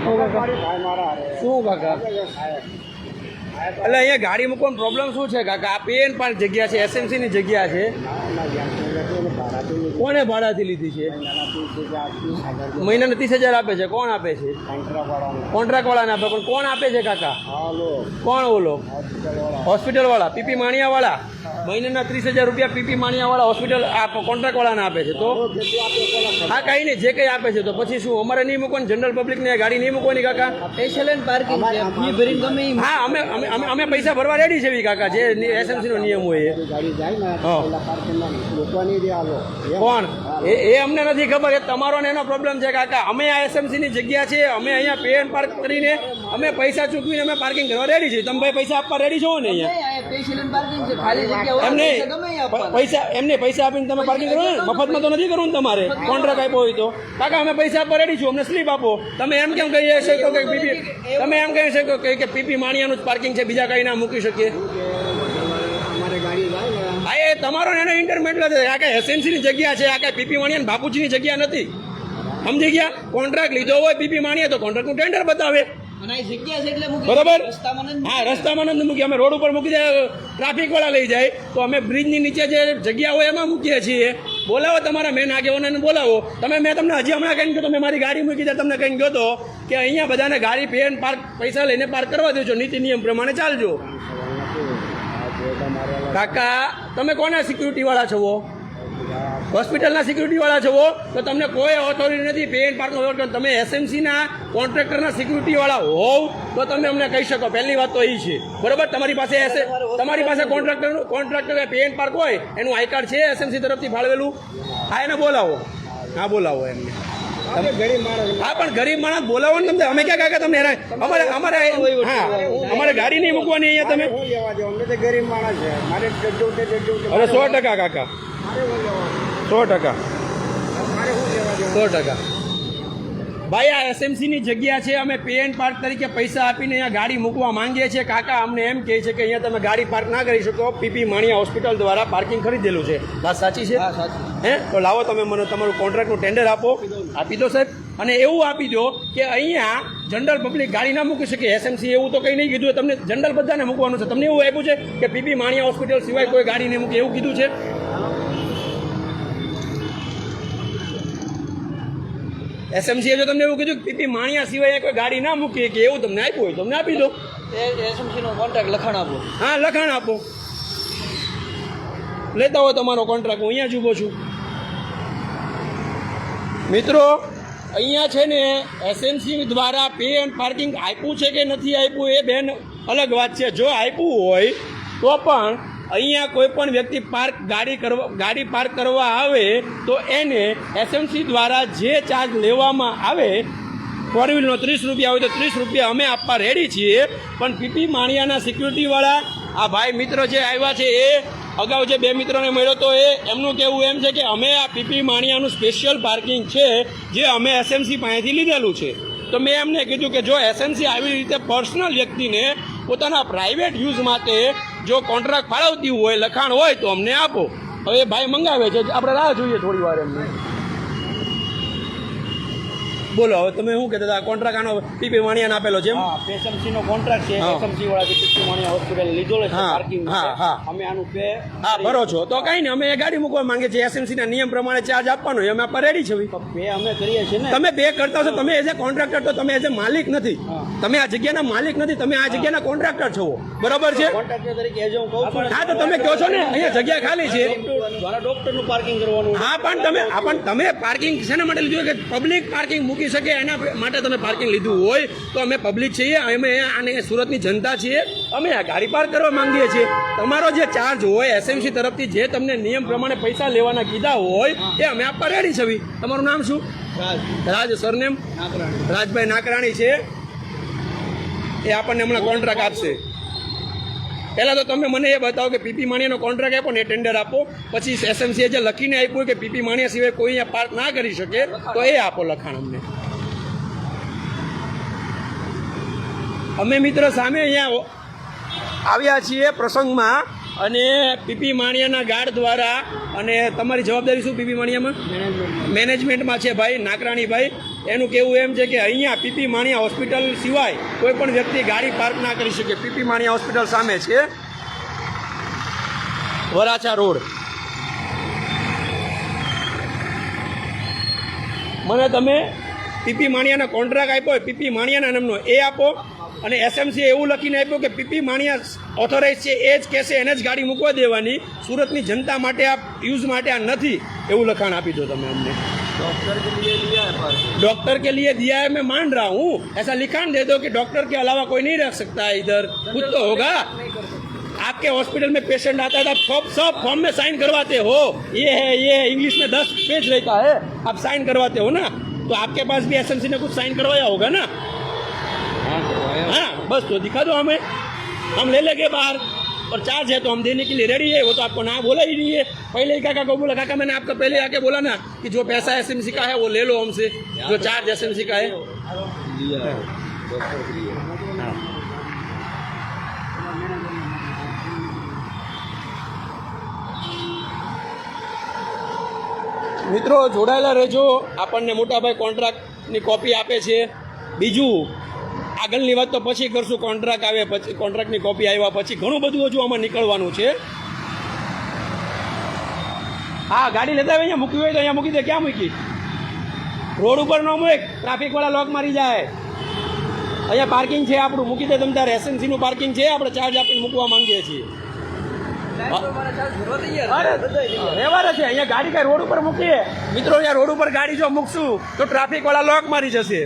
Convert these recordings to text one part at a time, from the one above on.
શું કાકા એટલે અહીંયા ગાડી મૂકવાનો પ્રોબ્લેમ શું છે કાકા? આ પેન પાર્ક જગ્યા છે, એસએમસીની જગ્યા છે. કોને ભાડાથી લીધી છે? મહિનાના 30,000 આપે છે. કોણ આપે છે? કોન્ટ્રાક્ટવાળાને આપે. પણ કોણ આપે છે કાકા? કોણ ઓલો? હોસ્પિટલવાળા, પીપી માણિયાવાળા. મહિનાના 30,000 રૂપિયા પીપી માણિયાવાળા હોસ્પિટલ કોન્ટ્રાક્ટવાળાને આપે છે. તો હા કાંઈ નહીં, જે કંઈ આપે છે તો પછી શું અમારે નહીં મૂકવાની? જનરલ પબ્લિકને ગાડી નહીં મૂકવાની કાકા? હા, અમે પૈસા ભરવા રેડી છે કાકા, જે એસએમસીનો નિયમ હોય. કોણ એ અમને નથી ખબર. એ તમારો ને એનો પ્રોબ્લેમ છે કાકા. અમે આ એસએમસીની જગ્યા છે, અમે અહીંયા પે એન્ડ પાર્ક કરીને અમે પૈસા ચૂકવીને અમે પાર્કિંગ કરવા રેડી છીએ. તમે ભાઈ પૈસા આપવા રેડી છો ને? અહીંયા એમને પૈસા આપીને તમે પાર્કિંગ કરો ને? મફતમાં તો નથી કરવું ને તમારે. કોન્ટ્રાક્ટ આપ્યો હોય તો કાકા અમે પૈસા આપવા રેડી છું, અમને સ્લીપ આપો. તમે એમ કેમ કહીએ શકો કે પીપી, તમે એમ કહી શકો કે પીપી માણિયાનું જ પાર્કિંગ છે, બીજા કઈ ના મૂકી શકીએ? હા, એ તમારો એનો ઇન્ટરમેન્ટલ છે. આ કઈ એસએમસીની જગ્યા છે, આ કઈ પીપી માણિયા બાપુજીની જગ્યા નથી. સમજી ગયા? કોન્ટ્રાક્ટ લીધો હોય પીપી માણિયા તો કોન્ટ્રાક્ટનું ટેન્ડર બતાવે. બરોબર? હા, રસ્તામાં નથી મૂકી. અમે રોડ ઉપર મૂકી દે, ટ્રાફિક વાળા લઈ જાય તો અમે બ્રિજની નીચે જે જગ્યા હોય એમાં મૂકીએ છીએ. બોલાવો તમારા મેન આગેવાનોને બોલાવો. મેં તમને હજી હમણાં કહીને ગયો, તમે મારી ગાડી મૂકી દે, તમને કહીને ગયો તો કે અહીંયા બધાને ગાડી પે એન્ડ પાર્ક પૈસા લઈને પાર્ક કરવા દેજો, નીતિ નિયમ પ્રમાણે ચાલજો. કાકા તમે કોના સિક્યુરિટી વાળા છો? હોસ્પિટલના સિક્યુરિટી વાળા છો તો તમને કોઈ ઓથોરિટી નથી પે એન્ડ પાર્કનો. તમે એસએમસીના કોન્ટ્રાક્ટરના સિક્યુરિટી વાળા હોવ તો તમે અમને કહી શકો. પહેલી વાત તો એ છે, બરોબર? તમારી પાસે કોન્ટ્રાક્ટર પે એન્ડ પાર્ક હોય એનું આઈ કાર્ડ છે એસએમસી તરફથી ફાળવેલું? હા, એને બોલાવો. હા, બોલાવો એમને. હા, પણ ગરીબ માણસ બોલાવો ને તમને. અમે ક્યાં કાકા તમને અમારે ગાડી નહીં મૂકવાની અહીંયા તમે? ગરીબ માણસ છે. અરે 100% કાકા, 100%. ભાઈ આ એસએમસીની જગ્યા છે, અમે પે એન્ડ પાર્ક તરીકે પૈસા આપીને અહીંયા ગાડી મૂકવા માંગીએ છીએ. કાકા અમને એમ કહે છે કે અહીંયા તમે ગાડી પાર્ક ના કરી શકો, પીપી માણિયા હોસ્પિટલ દ્વારા પાર્કિંગ ખરીદેલું છે. વાત સાચી છે? હે, તો લાવો તમે મને તમારું કોન્ટ્રાક્ટનું ટેન્ડર આપો. આપી દો સાહેબ. અને એવું આપી દો કે અહીંયા જનરલ પબ્લિક ગાડી ના મૂકી શકે. એસએમસી એવું તો કંઈ નહીં કીધું, તમને જનરલ બધાને મૂકવાનું છે. તમને એવું આપ્યું છે કે પીપી માણિયા હોસ્પિટલ સિવાય કોઈ ગાડી નહીં મૂકે, એવું કીધું છે? એસએમસીએ જો તમને એવું કીધું કે પીપી માણિયા સિવાય કોઈ ગાડી ના મૂકી કે એવું તમને આપ્યું હોય, તમને આપી દો. એસએમસીનો કોન્ટ્રાક્ટ લખાણ આપો. હા, લખાણ આપો. લેતા હોય તમારો કોન્ટ્રાક્ટ, હું અહીંયા જ ઊભો છું. મિત્રો અહીંયા છે ને એસએમસી દ્વારા પે એન્ડ પાર્કિંગ આપ્યું છે કે નથી આપ્યું એ બેન અલગ વાત છે. જો આપ્યું હોય તો પણ અહીંયા કોઈ પણ વ્યક્તિ ગાડી પાર્ક કરવા આવે તો એને એસએમસી દ્વારા જે ચાર્જ લેવામાં આવે, ફોર વ્હીલનો 30 રૂપિયા હોય તો 30 રૂપિયા અમે આપવા રેડી છીએ. પણ પીપી માણિયાના સિક્યુરિટીવાળા આ ભાઈ મિત્ર જે આવ્યા છે એ અગાઉ જે 2 મિત્રોને મળ્યો તો એમનું કહેવું એમ છે કે અમે આ પીપી માણિયાનું સ્પેશિયલ પાર્કિંગ છે જે અમે એસએમસી પાસેથી લીધેલું છે. તો મેં એમને કીધું કે જો એસએમસી આવી રીતે પર્સનલ વ્યક્તિને પોતાના પ્રાઇવેટ યુઝ માટે જો કોન્ટ્રાક્ટ ફાળવતી હોય, લખાણ હોય તો અમને આપો. હવે ભાઈ મંગાવે છે, આપણે રાહ જોઈએ થોડી વાર એમને. બોલો હવે તમે શું કહેતા હતા? કોન્ટ્રાક્ટ આનો પીપી માણિયાને આપેલો છે? એસએમસી નો કોન્ટ્રાક્ટ છે, એસએમસી વાળા પીપી માણિયા હોસ્પિટલ લીધો છે પાર્કિંગ. અમે આનું પે ભરો છો તો કઈ નહીં, અમે ગાડી મૂકવા માંગે છે. એસએમસી ના નિયમ પ્રમાણે ચાર્જ આપવાનો હોય, અમે આપવા રેડી છે. પે અમે કરીએ છીએ ને. તમે પે કરતા છો, તમે એઝ એ કોન્ટ્રાક્ટર તો તમે એઝ એ માલિક નથી. તમે આ જગ્યાના માલિક નથી, તમે આ જગ્યાના કોન્ટ્રાક્ટર છો, બરોબર છે? કોન્ટ્રાક્ટર તરીકે હું કહું છું. હા, તો તમે કહો છો ને અહીંયા જગ્યા ખાલી છે, ડોક્ટરનું પાર્કિંગ કરવાનું. હા, પણ તમે પાર્કિંગ શેના માટે લીધું કે પબ્લિક પાર્કિંગ મૂકી શકે એના માટે તમે પાર્કિંગ લીધું હોય તો અમે પબ્લિક છીએ, અમે આને સુરતની જનતા છીએ, અમે આ ગાડી પાર્ક કરવા માંગીએ છીએ. તમારો જે ચાર્જ હોય એસએમસી તરફથી જે તમને નિયમ પ્રમાણે પૈસા લેવાના કીધા હોય એ અમે આપવા રેડી છે. તમારું નામ શું? રાજ. સરનેમ? રાજભાઈ નાકરાણી છે. એ આપણને હમણાં કોન્ટ્રાક્ટ આપશે. પહેલાં તો તમે મને એ બતાવો કે પીપી માણિયાનો કોન્ટ્રાક્ટ આપો ને એ ટેન્ડર આપો. પછી એસએમસીએ જે લખીને આપ્યું કે પીપી માણિયા સિવાય કોઈ અહીંયા પાર્ક ના કરી શકે તો એ આપો લખાણ અમને. અમે મિત્ર સામે અહીંયા આવ્યા છીએ પ્રસંગમાં અને પીપી માણિયાના ગાર્ડ દ્વારા અને તમારી જવાબદારી શું પીપી માણિયામાં મેનેજમેન્ટમાં છે ભાઈ નાકરાણીભાઈ, એનું કહેવું એમ છે કે અહીંયા પીપી માણિયા હોસ્પિટલ સિવાય કોઈ પણ વ્યક્તિ ગાડી પાર્ક ના કરી શકે. પીપી માણિયા હોસ્પિટલ સામે છે, વરાછા રોડ. મને તમે પીપી માણિયાના કોન્ટ્રાક્ટ આપ્યો હોય પીપી માણિયાના નામનો એ આપો, અને એસએમસી એવું લખીને આપ્યું કે પીપી માણિયા ઓથોરાઇઝ છે એ જ કહેશે એને જ ગાડી મૂકવા દેવાની, સુરતની જનતા માટે આ યુઝ માટે આ નથી, એવું લખાણ આપી દો તમે અમને. डॉक्टर के लिए दिया है मैं मान रहा हूँ, ऐसा लिखाण दे दो कि डॉक्टर के अलावा कोई नहीं रख सकता है इधर, कुछ तो होगा. आपके हॉस्पिटल में पेशेंट आता है तो आप सब फॉर्म में साइन करवाते हो, ये है इंग्लिश में 10 पेज रहता है, आप साइन करवाते हो ना, तो आपके पास भी एसएमसी ने कुछ साइन करवाया होगा ना. हाँ बस तो दिखा दो हमें, हम ले लेंगे बाहर, और चार्ज है तो हम देने के लिए रेडी है. वो तो आपको ना बोला ही नहीं है, पहले ही काका को बोला काका मैंने आपका पहले आके बोला ना कि जो पैसा एसएमसी का है वो ले लो हमसे, जो चार्ज एसएमसी का है. મિત્રો જોડાયેલા રહેજો, આપણને મોટાભાઈ કોન્ટ્રાક્ટની કોપી આપે છે. બીજું આગળની વાત તો પછી કરશું, કોન્ટ્રાક્ટ આવે પછી, કોન્ટ્રાક્ટની કોપી આવ્યા પછી ઘણું બધું હજુ આમાં નીકળવાનું છે. હા ગાડી લેતા હોય અહીંયા મૂકી હોય તો અહીંયા મૂકી દે. ક્યાં મૂકી? રોડ ઉપર ન મૂક, ટ્રાફિકવાળા લોક મારી જાય. અહીંયા પાર્કિંગ છે આપણું, મૂકી દે તમ તારે. એસએમસીનું પાર્કિંગ છે, આપણે ચાર્જ આપીને મૂકવા માંગીએ છીએ. વ્યવહાર છે અહીંયા ગાડી કઈ રોડ ઉપર મૂકીએ મિત્રો, અહીંયા રોડ ઉપર ગાડી જો મૂકશું તો ટ્રાફિકવાળા લોક મારી જશે.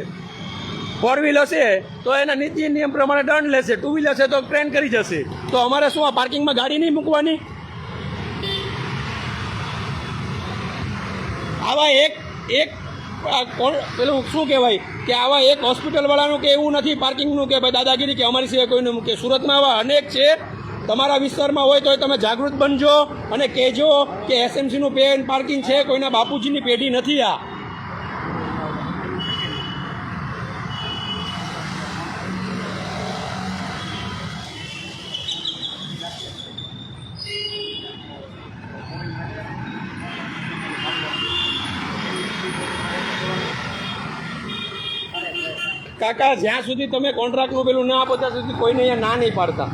4 વ્હીલ હશે તો એના નીતિ નિયમ પ્રમાણે દંડ લેશે, 2 વ્હીલ હશે તો ટ્રેન કરી જશે. તો અમારે શું આ પાર્કિંગમાં ગાડી નહીં મૂકવાની? આવા એક પેલું શું કહેવાય કે આવા એક હોસ્પિટલવાળાનું કે એવું નથી પાર્કિંગનું કે ભાઈ દાદાગીરી કે અમારી સિવાય કોઈને મૂકે. સુરતમાં આવા અનેક છે, તમારા વિસ્તારમાં હોય તો તમે જાગૃત બનજો અને કહેજો કે એસએમસીનું પે એન્ડ પાર્કિંગ છે, કોઈના બાપુજીની પેઢી નથી આ. કાકા જ્યાં સુધી તમે કોન્ટ્રાક્ટનું પેલું ના આપો ત્યાં સુધી કોઈને અહીંયા ના નહીં પાડતા.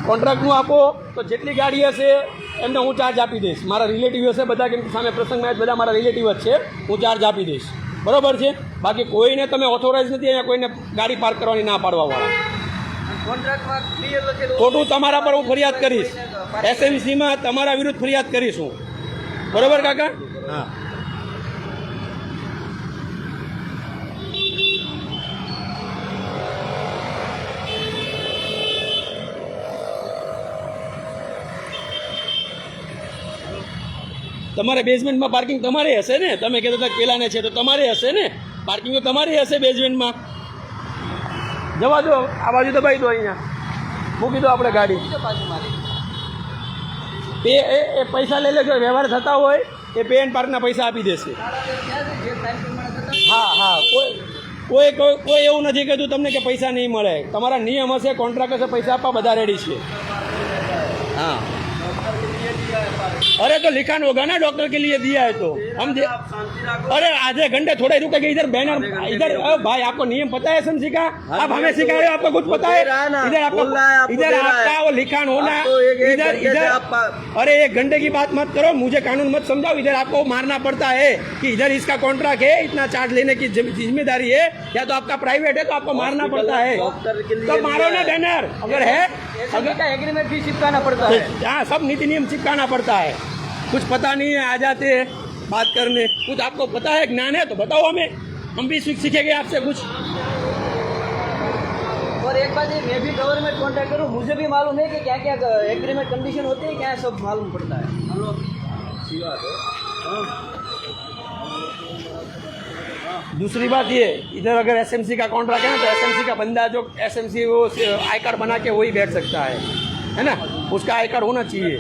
કોન્ટ્રાક્ટનું આપો તો જેટલી ગાડી હશે એમને હું ચાર્જ આપી દઈશ. મારા રિલેટિવ હશે બધા, કેમ કે સામે પ્રસંગમાં બધા મારા રિલેટિવ જ છે, હું ચાર્જ આપી દઈશ. બરાબર છે? બાકી કોઈને તમે ઓથોરાઇઝ નથી અહીંયા કોઈને ગાડી પાર્ક કરવાની ના પાડવાવાળા. ખોટું તમારા પર હું ફરિયાદ કરીશ, એસએમસીમાં તમારા વિરુદ્ધ ફરિયાદ કરીશ હું. બરાબર કાકા? હા. તમારે બેઝમેન્ટમાં પાર્કિંગ તમારે હશે ને? તમે કહેતા હતા પેલાને છે તો તમારે હશે ને પાર્કિંગ, તો તમારી હશે બેઝમેન્ટમાં. જવા દો, આ બાજુ દબાઈ દો, અહીંયા મૂકી દો આપણે ગાડી. એ પૈસા લઈ લેજો, વ્યવહાર થતા હોય એ પે એન્ડ પાર્કના પૈસા આપી દેશે. હા હા, કોઈ એવું નથી કહેતું તમને કે પૈસા નહીં મળે. તમારા નિયમ હશે, કોન્ટ્રાક્ટ હશે, પૈસા આપવા બધા રેડી છે. हाँ अरे तो लिखा होगा ना डॉक्टर के लिए दिया है तो हम अरे आधे घंटे थोड़े रुकेंगे इधर बैनर इधर भाई आपको नियम पता है एसएमसी का आप हमें सिखा रहे हो आपको कुछ पता है इधर आपको इधर आपका वो लिखान होना इधर इधर अरे 1 घंटे की बात मत करो मुझे कानून मत समझाओ इधर आपको मारना पड़ता है कि इधर इसका कॉन्ट्रैक्ट है इतना चार्ज लेने की जिम्मेदारी है या तो आपका प्राइवेट है तो आपको मारना पड़ता है तो मारो ना बैनर अगर है अगर का एग्रीमेंट भी चिपकाना पड़ता है हाँ सब नीति नियम चिपकाना पड़ता है कुछ पता नहीं है आ जाते हैं बात करने कुछ आपको पता है ज्ञान है तो बताओ हमें हम भी सीखेंगे आपसे कुछ और एक बात ये मैं भी गवर्नमेंट कॉन्टैक्ट करूँ मुझे भी मालूम है कि क्या क्या एग्रीमेंट कंडीशन होती है क्या सब मालूम पड़ता है दूसरी बात ये इधर अगर एसएमसी का कॉन्ट्रैक्ट है ना तो एसएमसी का बंदा जो एसएमसी वो आई कार्ड बना के वही बैठ सकता है ना उसका आई कार्ड होना चाहिए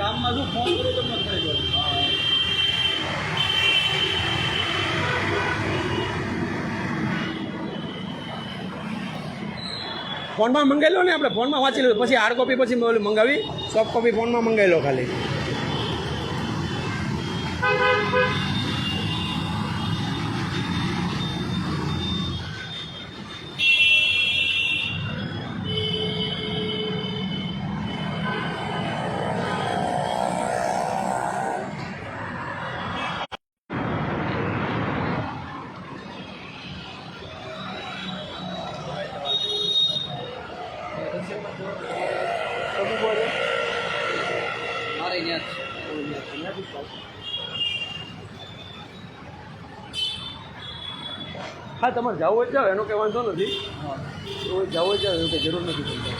ફોનમાં મંગાવી લો ને, આપણે ફોનમાં વાંચી લો, પછી હાર્ડ કોપી પછી ઓલી મંગાવી, સોફ્ટ કોપી ફોનમાં મંગાવી લો ખાલી. મારે ત્યાં હા, તમારે જવું હોય જાઓ, એનો કંઈ વાંધો નથી. જવું હોય જાઓ, એવું કંઈ જરૂર નથી પડતી.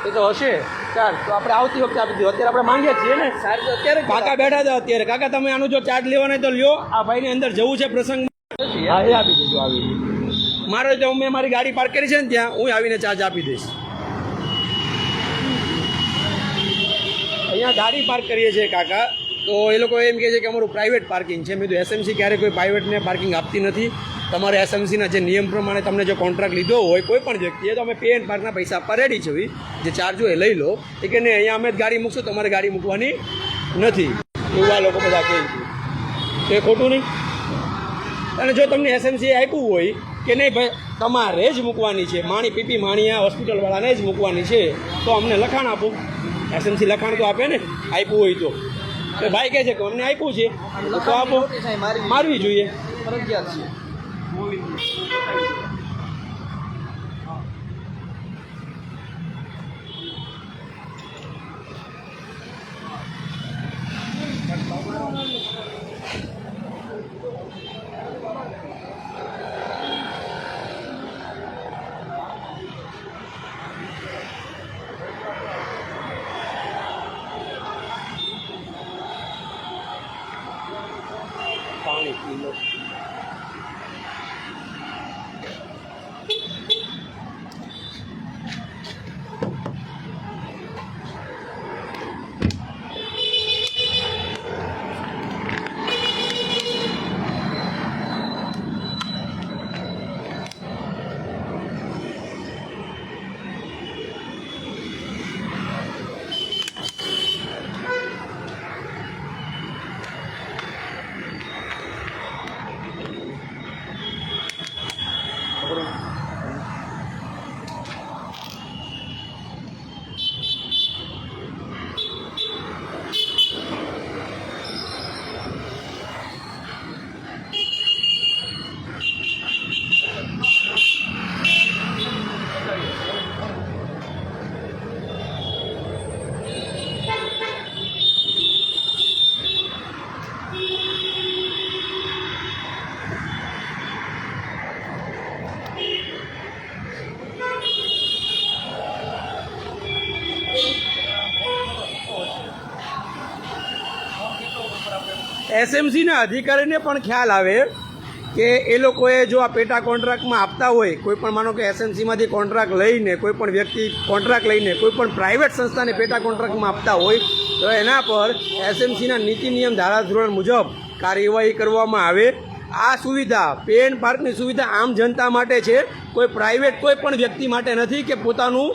એ તો હશે ચાર્જ, તો આપણે આવતી વખતે આપી દઈએ. અત્યારે આપણે માંગીએ છીએ ને ચાર્જ અત્યારે કાકા બેઠા હતા અત્યારે. કાકા તમે આનું જો ચાર્જ લેવાનો હોય તો લ્યો. આ ભાઈને અંદર જવું છે પ્રસંગ. હા, એ આપી દેજો. આવી મારે તો મેં મારી ગાડી પાર્ક કરી છે ને ત્યાં, હું આવીને ચાર્જ આપી દઈશ. અહીંયા ગાડી પાર્ક કરીએ છીએ કાકા, તો એ લોકો એમ કહે છે કે અમારું પ્રાઇવેટ પાર્કિંગ છે. મેં કીધું એસએમસી ક્યારેય કોઈ પ્રાઇવેટને પાર્કિંગ આપતી નથી. તમારે એસએમસીના જે નિયમ પ્રમાણે તમને જો કોન્ટ્રાક્ટ લીધો હોય કોઈ પણ વ્યક્તિએ, તો અમે પે એન્ડ પાર્કના પૈસા આપવા રેડી છે. જે ચાર્જ હોય એ લઈ લો. એ કે નહીં, અહીંયા અમે જ ગાડી મૂકશું, તમારે ગાડી મૂકવાની નથી. એવું આ લોકો બધા કહે છે. તો એ ખોટું નહીં. અને જો તમને એસએમસી આપ્યું હોય કે નહીં ભાઈ તમારે જ મૂકવાની છે, માણી પીપી માણિયા હોસ્પિટલવાળાને જ મૂકવાની છે, તો અમને લખાણ આપો. એસએમસી લખાણ તો આપે ને, આપ્યું હોય તો. ભાઈ કહે છે કે અમને આપ્યું છે તો આપો, મારવી જોઈએ. ફરજિયાત છે. પાણી પી લો. એસએમસીના અધિકારીને પણ ખ્યાલ આવે કે એ લોકોએ જો આ પેટા કોન્ટ્રાક્ટમાં આપતા હોય, કોઈ પણ માનો કે એસએમસીમાંથી કોન્ટ્રાક્ટ લઈને કોઈ પણ વ્યક્તિ કોન્ટ્રાક્ટ લઈને કોઈ પણ પ્રાઇવેટ સંસ્થાને પેટા કોન્ટ્રાક્ટમાં આપતા હોય તો એના પર એસએમસીના નીતિ નિયમ ધારાધોરણ મુજબ કાર્યવાહી કરવામાં આવે. આ સુવિધા પે એન્ડ પાર્કની સુવિધા આમ જનતા માટે છે, કોઈ પ્રાઇવેટ કોઈ પણ વ્યક્તિ માટે નથી કે પોતાનું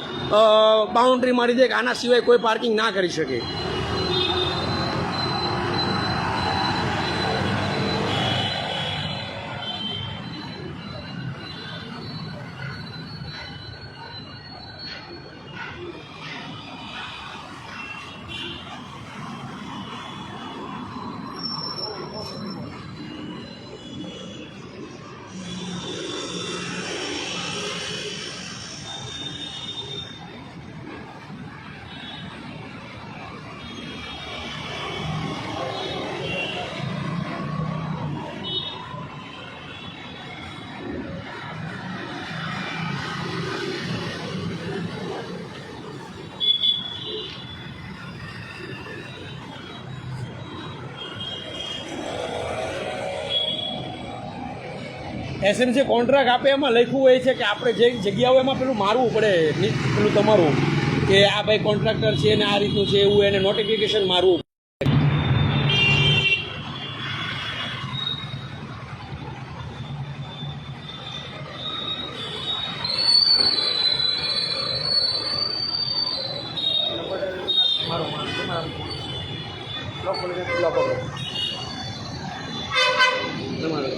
બાઉન્ડ્રી મારી દે કે આના સિવાય કોઈ પાર્કિંગ ના કરી શકે. એસએમસી કોન્ટ્રાક્ટ આપે એમાં લખ્યું હોય છે કે આપણે જે જગ્યા હોય એમાં પેલું મારવું પડે, પેલું તમારું કે આ ભાઈ કોન્ટ્રાક્ટર છે ને આ રીતનું છે એવું એને નોટિફિકેશન મારવું. આપણને ખુલ્લા પકડો તમારે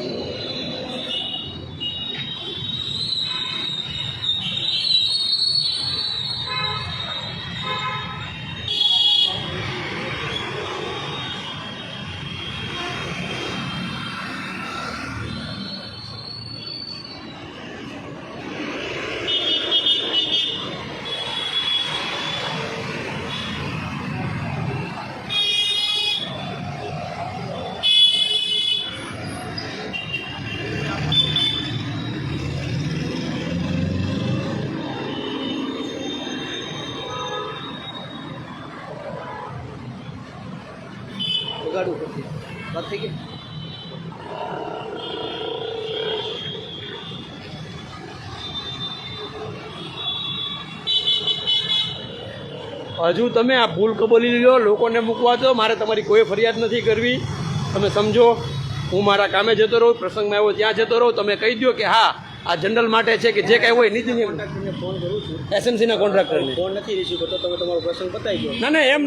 વગાડવું પડશે વાત થઈ ગઈ હજુ તમે આ ભૂલ કબૂલી લો, લોકોને મૂકવા દો, મારે તમારી કોઈ ફરિયાદ નથી કરવી. તમે સમજો, હું મારા કામે જતો રહું, પ્રસંગમાં આવ્યો ત્યાં જતો રહું. તમે કહી દો કે હા આ જનરલ માટે છે કે જે કાંઈ હોય નીતિ નિયમ. કોન્ટ્રાક્ટરને ફોન કરું છું, એસએમસીના કોન્ટ્રાક્ટરને ફોન નથી રિસીવ કરતો, તમે તમારો પ્રસંગ પતાવી દો. ના એમ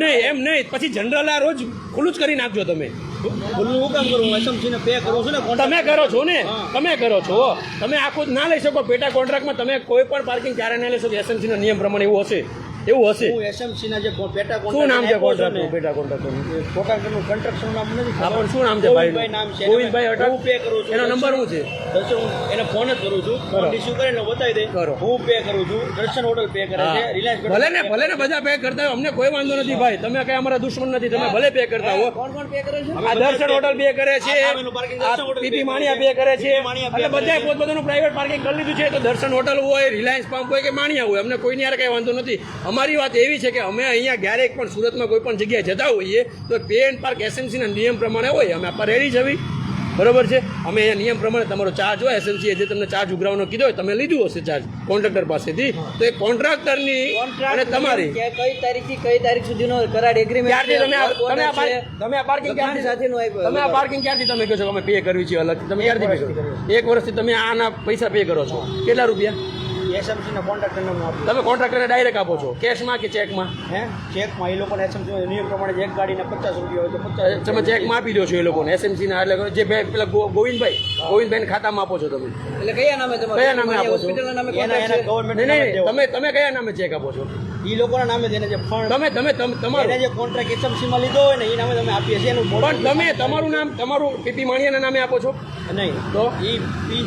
નહીં, પછી જનરલ આ રોજ ખુલ્લું જ કરી નાખજો. તમે ભૂલનું હું કામ કરું? હું એસએમસીને પે કરું છું ને. તમે કરો છો ને, તમે કરો છો. તમે આખું જ ના લઈ શકો પેટા કોન્ટ્રાક્ટમાં. તમે કોઈ પણ પાર્કિંગ ક્યારે ના લઈ શકો. એસએમસીના નિયમ પ્રમાણે એવું હશે. હું એસએમસીના જે પેટા શું નામ છે કોન્ટ્રાક્ટ પેટા કોન્ટ્રાક્ટરનું? કોન્ટ્રાક્ટરનું કન્સ્ટ્રક્શન નામ નથી હા, પણ શું નામ છે ગોવિંદભાઈ નામ છે. ગોવિંદભાઈ અટક. હું પે કરું છું. એનો નંબર શું છે? દર્શન, હું એને ફોન જ કરું છું. ફોન રિસીવ કરીને બતાવી દે. કરો. હું પે કરું છું. દર્શન હોટલ પે કરે છે. રિલાયન્સ ભલે ને બધા પે કરતા હોય, અમને કોઈ વાંધો નથી ભાઈ. તમે કઈ અમારા દુશ્મન નથી. તમે ભલે પે કરતા હો. કોણ કોણ પે કરે છે આ દર્શન હોટલ પે કરે છે, આ સામેનું parking દર્શન હોટલ પીપી પે માણિયા કરે પે કરે છે. માણિયા પે એટલે કરે બધાએ છે. પોતપોતાનું પ્રાઇવેટ પાર્કિંગ કરી લીધું છે. તો દર્શન હોટલ હોય, રિલાયન્સ પંપ હોય કે માણિયા હોય, અમને કોઈની યાર કઈ વાંધો નથી. અમારી વાત એવી છે કે અમે અહીંયા ક્યારેક પણ સુરતમાં કોઈ પણ જગ્યાએ જતા હોઈએ તો પે એન્ડ પાર્ક એસએમસીના નિયમ પ્રમાણે હોય. અમે આપવા રેડી જવી, બરોબર છે. અમે અહીંયા નિયમ પ્રમાણે તમારો ચાર્જ હોય, એસએમસીએ જે તમને ચાર્જ ઉઘરાવવાનો કીધો હોય, તમે લીધું હશે ચાર્જ કોન્ટ્રાક્ટર પાસેથી, તો એ કોન્ટ્રાક્ટરની અને તમારી કઈ તારીખથી કઈ તારીખ સુધીનો કરાર એગ્રીમેન્ટ ક્યારથી તમે આ પાર્કિંગ ક્યારથી સાથેનું આપ્યું તમે આ પાર્કિંગ ક્યારથી તમે કહો છો કે અમે પે કરવી છે અલગ? તમે ક્યારથી પે કરો? 1 વર્ષથી તમે આના પૈસા પે કરો છો. કેટલા રૂપિયા? એસએમસીના કોન્ટ્રાક્ટર નામ આપું. તમે કોન્ટ્રાક્ટરને ડાયરેક્ટ આપો છો કેશમાં કે ચેકમાં? ચેકમાં. એ લોકોને એસએમસી નિયમ પ્રમાણે એક ગાડીના 50 રૂપિયા હોય તો 50. તમે ચેકમાં આપી દો છો એ લોકોને એસએમસીના. એટલે જે પેલા ગોવિંદભાઈ ખાતામાં આપો છો તમે? એટલે કયા નામે તમારે કયા નામે આપો છો? હોસ્પિટલના નામે એના contract છે? ગવર્મેન્ટ નહીં તમે કયા નામે ચેક આપો છો? એ લોકોના નામે જેને જે ફંડ તમે તમારું એને જે કોન્ટ્રાક્ટ એસએમસીમાં લીધો હોય ને એ નામે તમે આપીએ છીએ. એનું પણ તમે તમારું નામ તમારું પીપી માણિયાના નામે આપો છો? નહીં તો એ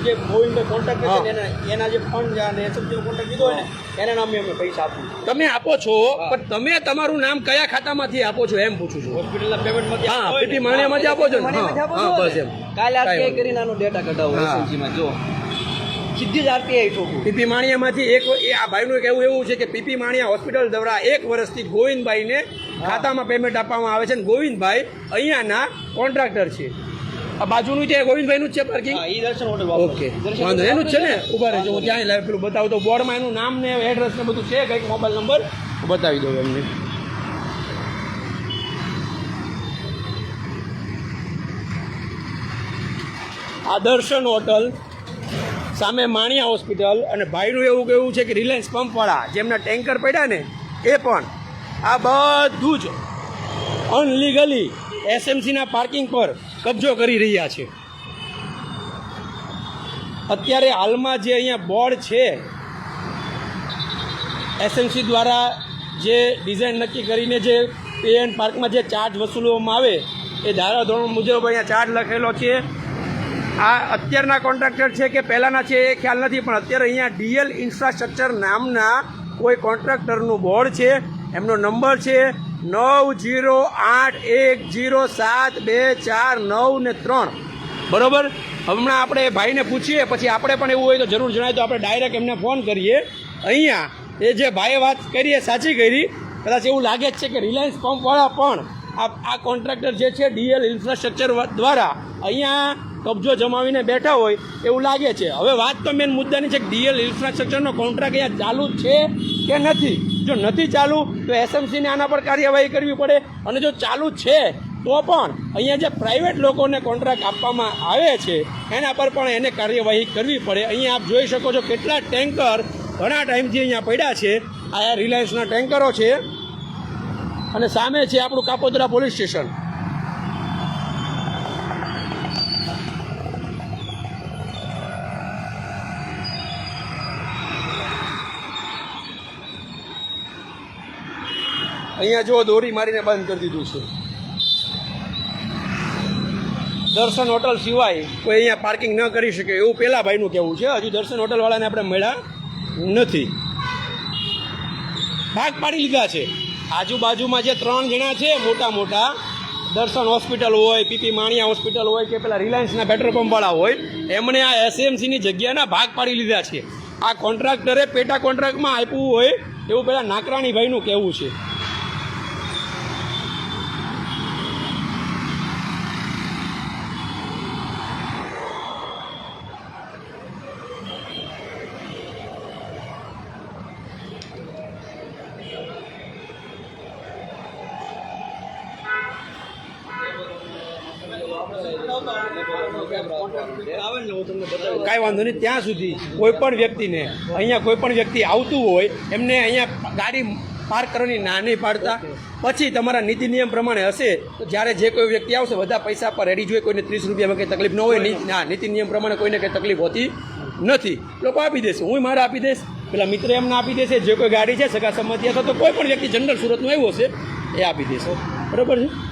જે ગોવિંદભાઈ કોન્ટ્રાક્ટ છે ને એના જે ફંડ અને એસએમસીનો કોન્ટ્રાક્ટ લીધો હોય ને એના નામે અમે પૈસા આપીએ. તમે આપો છો, પણ તમે તમારું નામ કયા ખાતામાંથી આપો છો એમ પૂછું છું. હોસ્પિટલના પેમેન્ટમાંથી હા, પીપી માણિયામાંથી આપો છો ને? માણિયામાંથી આપો છો હા, ને? બસ એમ. કાલે કાંઈ આરટીઆઈ વાંધો કરીને આનો ડેટા કઢાવો હા. એસએમસીમાં જો સીધી જ આરટીઆઈ ઠોકું. પીપી માણિયામાંથી આ ભાઈનું કહેવું એવું છે કે પીપી માણિયા હોસ્પિટલ દ્વારા 1 વર્ષથી ગોવિંદભાઈને ખાતામાં પેમેન્ટ આપવામાં આવે છે અને ગોવિંદભાઈ અહીંયાના કોન્ટ્રાક્ટર છે. આ બાજુનું છે ગોવિંદભાઈનું જ છે પાર્કિંગ? હા, એ દર્શન હોટલ ઓકે, વાંધો એનું જ છે ને. ઉભા રહેજો, હું ત્યાં લાઈવ પેલું બતાવું તો બોર્ડમાં એનું નામ ને એડ્રેસ ને બધું છે, કંઈક મોબાઈલ નંબર બતાવી દઉં એમને. આ દર્શન હોટલ સામે માણિયા હોસ્પિટલ અને ભાઈનું એવું કહેવું છે કે રિલાયન્સ પંપવાળા જેમના ટેન્કર પડ્યા ને એ પણ આ બધું જ અનલીગલી એસએમસીના પાર્કિંગ પર કબજો કરી રહ્યા છે. અત્યારે હાલમાં જે અહીંયા બોર્ડ છે એસએમસી દ્વારા જે ડિઝાઇન નક્કી કરીને જે પે એન્ડ પાર્કમાં જે ચાર્જ વસૂલવામાં આવે એ ધારાધોરણ મુજબ અહીંયા ચાર્જ લખેલો છે. આ અત્યારના કોન્ટ્રાક્ટર છે કે પહેલાંના છે એ ખ્યાલ નથી, પણ અત્યારે અહીંયા ડીએલ ઇન્ફ્રાસ્ટ્રક્ચર નામના કોઈ કોન્ટ્રાક્ટરનું બોર્ડ છે. એમનો નંબર છે 9081107249 બરોબર. હમણાં આપણે ભાઈને પૂછીએ, પછી આપણે પણ એવું હોય તો જરૂર જણાય તો આપણે ડાયરેક્ટ એમને ફોન કરીએ. અહીંયા એ જે ભાઈએ વાત કરી એ સાચી કરી. કદાચ એવું લાગે જ છે કે રિલાયન્સ પંપવાળા પણ આ કોન્ટ્રાક્ટર જે છે ડીએલ ઇન્ફ્રાસ્ટ્રક્ચર દ્વારા અહીંયા કબજો જમાવીને બેઠા હોય એવું લાગે છે. હવે વાત તો મેન મુદ્દાની છે કે ડીએલ ઇન્ફ્રાસ્ટ્રક્ચરનો કોન્ટ્રાક્ટ અહીંયા ચાલુ છે કે નથી. જો નથી ચાલુ તો એસએમસીને આના પર કાર્યવાહી કરવી પડે, અને જો ચાલુ છે તો પણ અહીંયા જે પ્રાઇવેટ લોકોને કોન્ટ્રાક્ટ આપવામાં આવે છે એના પર પણ એને કાર્યવાહી કરવી પડે. અહીંયા આપ જોઈ શકો છો કેટલા ટેન્કર ઘણા ટાઈમથી અહીંયા પડ્યા છે. આ રિલાયન્સના ટેન્કરો છે અને સામે છે આપણું કાપોદ્રા પોલીસ સ્ટેશન. અહીંયા જો દોરી મારીને બંધ કરી દીધું છે. દર્શન હોટલ સિવાય કોઈ અહીંયા પાર્કિંગ ન કરી શકે એવું પેલા ભાઈનું કહેવું છે. હજુ દર્શન હોટલવાળાને આપણે મળ્યા નથી. ભાગ પાડી લીધા છે. આજુબાજુમાં જે 3 જણા છે મોટા મોટા, દર્શન હોસ્પિટલ હોય, પીપી માણિયા હોસ્પિટલ હોય કે પેલા રિલાયન્સના પેટ્રોલ પંપવાળા હોય, એમણે આ એસએમસીની જગ્યાના ભાગ પાડી લીધા છે. આ કોન્ટ્રાક્ટરે પેટા કોન્ટ્રાક્ટમાં આપ્યું હોય એવું પેલા નાકરાણીભાઈનું કહેવું છે. કાંઈ વાંધો નહીં. ત્યાં સુધી કોઈ પણ વ્યક્તિને અહીંયા કોઈ પણ વ્યક્તિ આવતું હોય એમને અહીંયા ગાડી પાર્ક કરવાની ના નહીં પાડતા. પછી તમારા નીતિ નિયમ પ્રમાણે હશે તો જ્યારે જે કોઈ વ્યક્તિ આવશે બધા પૈસા પર રેડી જોઈએ, કોઈને 30 રૂપિયામાં કંઈ તકલીફ ન હોય. ના, નીતિ નિયમ પ્રમાણે કોઈને કંઈ તકલીફ હોતી નથી. લોકો આપી દેશે, હું મારે આપી દઈશ, પેલા મિત્ર એમને આપી દેશે. જે કોઈ ગાડી છે સગા સંમતિ અથવા તો કોઈ પણ વ્યક્તિ જનરલ સુરતનું આવ્યું હશે એ આપી દેશે. બરાબર છે.